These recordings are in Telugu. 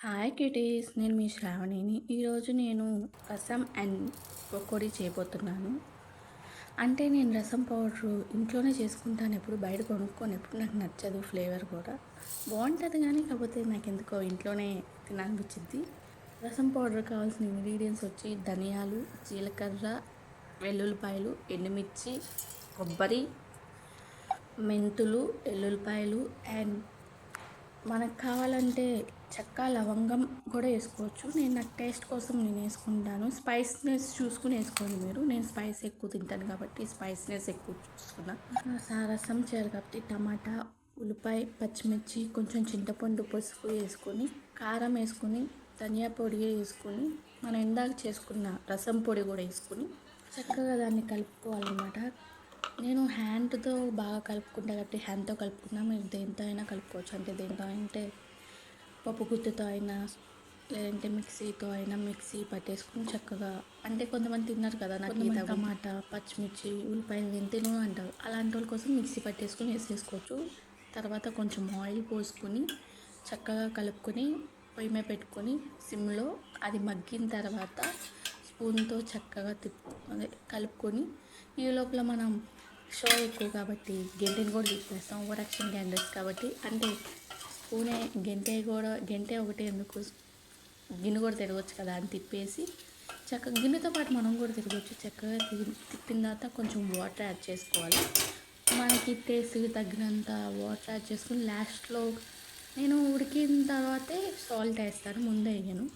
హాయ్ కిటీస్, నేను మీ శ్రావణిని. ఈరోజు నేను రసం అండ్ పకోడీ చేయబోతున్నాను. అంటే నేను రసం పౌడరు ఇంట్లోనే చేసుకుంటాను, ఎప్పుడు బయట కొనుక్కొని ఎప్పుడు నాకు నచ్చదు. ఫ్లేవర్ కూడా బాగుంటుంది కానీ కాకపోతే నాకు ఎందుకో ఇంట్లోనే తినాలనిపించింది. రసం పౌడర్ కావాల్సిన ఇంగ్రీడియంట్స్ వచ్చి ధనియాలు, జీలకర్ర, వెల్లుల్లిపాయలు, ఎండుమిర్చి, కొబ్బరి, మెంతులు, ఎల్లుల్లిపాయలు అండ్ మనకు కావాలంటే చెక్క, లవంగం కూడా వేసుకోవచ్చు. నాకు టేస్ట్ కోసం నేను వేసుకుంటాను. స్పైస్నెస్ చూసుకుని వేసుకోండి మీరు. నేను స్పైస్ ఎక్కువ తింటాను కాబట్టి స్పైస్నెస్ ఎక్కువ చూసుకున్నా. రసం చేయాలి కాబట్టి టమాటా, ఉల్లిపాయ, పచ్చిమిర్చి, కొంచెం చింతపండు, పసుపు వేసుకొని, కారం వేసుకొని, ధనియా పొడి వేసుకొని, మనం ఇందాక చేసుకున్న రసం పొడి కూడా వేసుకొని చక్కగా దాన్ని కలుపుకోవాలన్నమాట. నేను హ్యాండ్తో బాగా కలుపుకుంటా కాబట్టి హ్యాండ్తో కలుపుకున్నా. మీరు దేంతో అయినా కలుపుకోవచ్చు. అంటే దేంతో అంటే పప్పు గుత్తితో అయినా, లేదంటే మిక్సీతో అయినా మిక్సీ పట్టేసుకుని చక్కగా. అంటే కొంతమంది తిన్నారు కదా, నాకు టమాటా, పచ్చిమిర్చి, ఉల్లిపాయలు నేను తిను అంటారు. అలాంటి వాళ్ళ కోసం మిక్సీ పట్టేసుకుని వేసేసుకోవచ్చు. తర్వాత కొంచెం ఆయిల్ పోసుకొని చక్కగా కలుపుకొని పొయ్యి మీద పెట్టుకొని సిమ్లో అది మగ్గిన తర్వాత స్పూన్తో చక్కగా అదే కలుపుకొని, ఈ లోపల మనం షో ఎక్కువ కాబట్టి గెంటెని కూడా తిప్పేస్తాం. ఓవర్ యాక్షన్ క్యాండిల్స్ కాబట్టి అంటే స్పూనే గెంటే ఒకటే ఎందుకు, గిన్నె కూడా తిరగవచ్చు కదా అని తిప్పేసి చక్కగా గిన్నెతో పాటు మనం కూడా తిరగవచ్చు. చక్కగా తిప్పిన తర్వాత కొంచెం వాటర్ యాడ్ చేసుకోవాలి. మనకి టేస్ట్కి తగినంత వాటర్ యాడ్ చేసుకుని లాస్ట్లో నేను ఉడికిన తర్వాతే సాల్ట్ వేస్తాను, ముందే వేయను.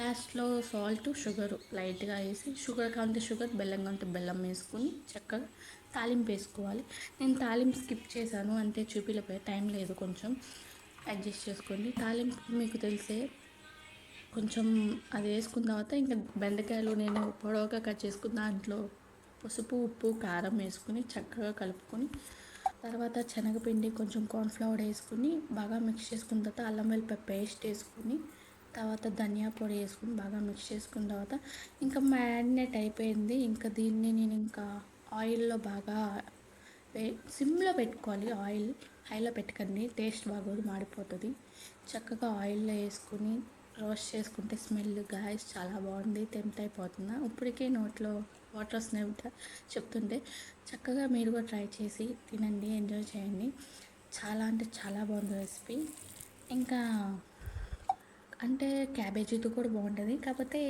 లాస్ట్లో సాల్ట్, షుగర్ లైట్గా వేసి, షుగర్ కావాలంటే షుగర్, బెల్లం కావాలంటే బెల్లం వేసుకుని చక్కగా తాలింపు వేసుకోవాలి. నేను తాలింపు స్కిప్ చేశాను, అంటే చూపిలేకపోయా, టైం లేదు, కొంచెం అడ్జస్ట్ చేసుకోండి. తాలింపు మీకు తెలిసే కొంచెం అది వేసుకున్న తర్వాత ఇంకా బెండకాయలు నేను పొడవుగా కట్ చేసుకున్న దాంట్లో పసుపు, ఉప్పు, కారం వేసుకుని చక్కగా కలుపుకొని, తర్వాత శనగపిండి, కొంచెం కార్న్ఫ్లవర్ వేసుకుని బాగా మిక్స్ చేసుకున్న తర్వాత అల్లం వెల్లిపాయ పేస్ట్ వేసుకుని, తర్వాత ధనియా పొడి వేసుకుని బాగా మిక్స్ చేసుకున్న తర్వాత ఇంకా మ్యారినేట్ అయిపోయింది. ఇంకా దీన్ని నేను ఇంకా ఆయిల్లో బాగా సిమ్లో పెట్టుకోవాలి. ఆయిల్ హైలో పెట్టకండి, టేస్ట్ బాగోదు, మాడిపోతుంది. చక్కగా ఆయిల్లో వేసుకుని రోస్ట్ చేసుకుంటే స్మెల్ గాయస్ చాలా బాగుంది. టెంప్ట్ అయిపోతున్నా, ఇప్పటికే నోట్లో వాటర్ వస్తున్నాయి చెప్తుంటే. చక్కగా మీరు కూడా ట్రై చేసి తినండి, ఎంజాయ్ చేయండి. చాలా అంటే చాలా బాగుంది రెసిపీ. ఇంకా అంటే క్యాబేజీతో కూడా బాగుంటుంది, కాకపోతే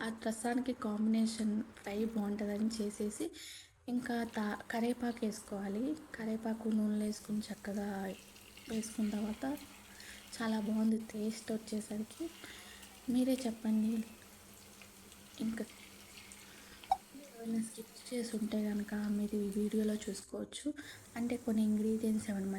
ఆ రసానికి కాంబినేషన్ ఫ్రై బాగుంటుందని చేసేసి ఇంకా కరివేపాకు వేసుకోవాలి. కరివేపాకు నూనెలో వేసుకుని చక్కగా వేసుకున్న తర్వాత చాలా బాగుంది టేస్ట్ వచ్చేసరికి. మీరే చెప్పండి. ఇంకా ఏమైనా స్కిప్ చేసి ఉంటే కనుక మీరు ఈ వీడియోలో చూసుకోవచ్చు. అంటే కొన్ని ఇంగ్రీడియంట్స్ ఏమైనా